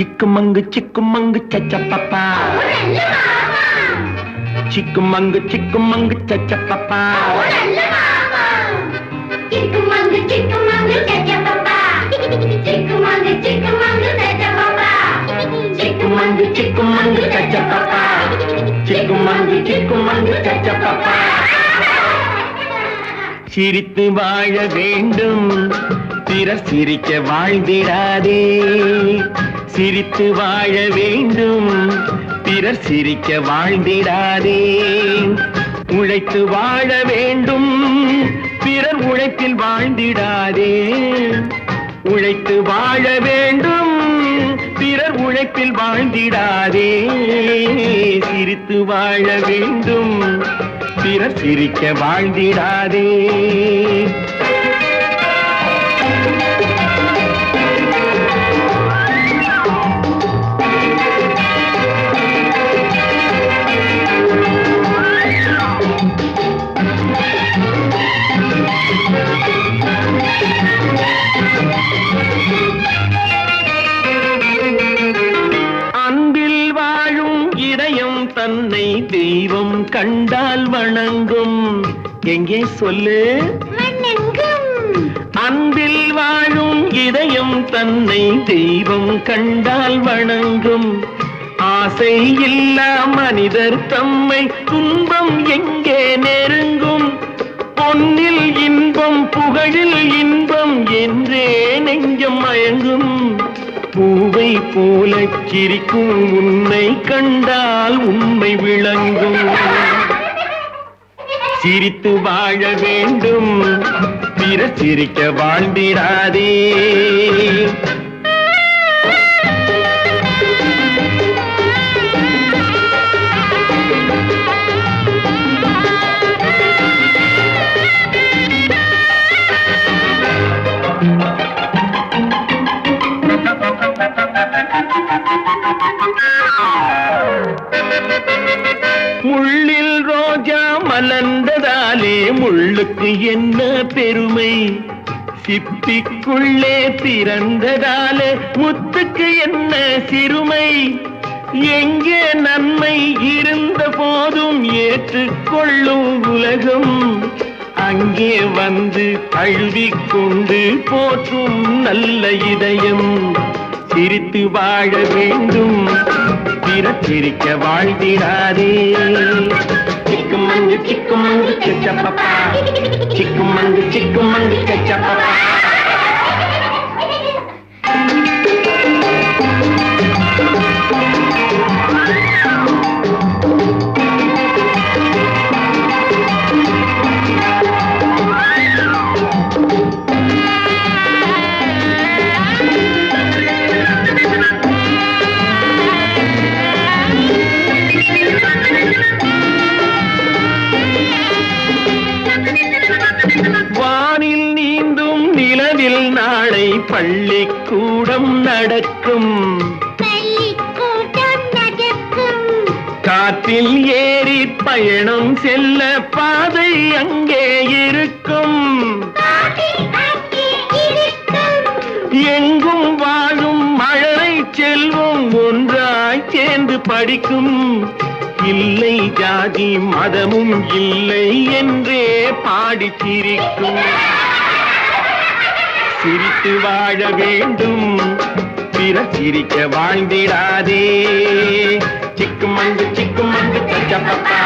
சிக்குமங்கு சச்சப்பப்பா. சிக்குமங்கு சச்சப்பப்பா. சிக்குமங்கு சச்சப்பப்பா. சிக்குமங்கு சச்சப்பப்பா. சிக்குமங்கு சச்சப்பப்பா. சிரித்து வாழ வேண்டும், பிறர் சிரிக்க வாழ்ந்திடாதே. சிரித்து வாழ வேண்டும், பிறர் சிரிக்க வாழ்ந்திடாதே. உழைத்து வாழ வேண்டும், பிறர் உழைப்பில் வாழ்ந்திடாதே. உழைத்து வாழ வேண்டும், பிறர் உழைப்பில் வாழ்ந்திடாதே. சிரித்து வாழ வேண்டும், பிறர் சிரிக்க வாழ்ந்திடாதே. அன்பில் வாழும் இதயம் தன்னை தெய்வம் கண்டால் வணங்கும். எங்கே சொல்லு? அன்பில் வாழும் இதயம் தன்னை தெய்வம் கண்டால் வணங்கும். ஆசை இல்லா மனிதர் தம்மை துன்பம் எங்கே நெருங்கும். பொன்னில் இன்பம் புகழில் இன்பம் என்றே நெஞ்சம் மயங்கும். பூவை போல சிரிக்கும் உன்னை கண்டால் உண்மை விளங்கும். சிரித்து வாழ வேண்டும், பிறர் சிரிக்க வாழ்ந்திடாதே. முள்ளில் ரோஜா மலர்ந்ததாலே முள்ளுக்கு என்ன பெருமை. சிப்பிக்குள்ளே பிறந்ததாலே முத்துக்கு என்ன சிறுமை. எங்கே நன்மை இருந்த போதும் ஏற்றுக்கொள்ளும் உலகம், அங்கே வந்து தழுவிக்கொண்டு போற்றும் நல்ல இதயம். சிரித்து வாழ வேண்டும், பிறர் சிரிக்க வாழ்ந்திடாதே. சிக்குமங்கு சச்சப்பப்பா. சிக்குமங்கு சச்சப்பப்பா. வானில் நீந்தும் நிலவில் நாளை பள்ளிக்கூடம் நடக்கும். காற்றில் ஏறி பயணம் செல்ல பாதை அங்கே இருக்கும். எங்கும் வாழும் மழலை செல்வம் ஒன்றாய் சேர்ந்து படிக்கும். இல்லை ஜாதி மதமும் இல்லை என்றே பாடி சிரிக்கும். சிரித்து வாழ வேண்டும், பிறர் சிரிக்க வாழ்ந்திடாதே. சிக்குமங்கு சச்சப்பப்பா.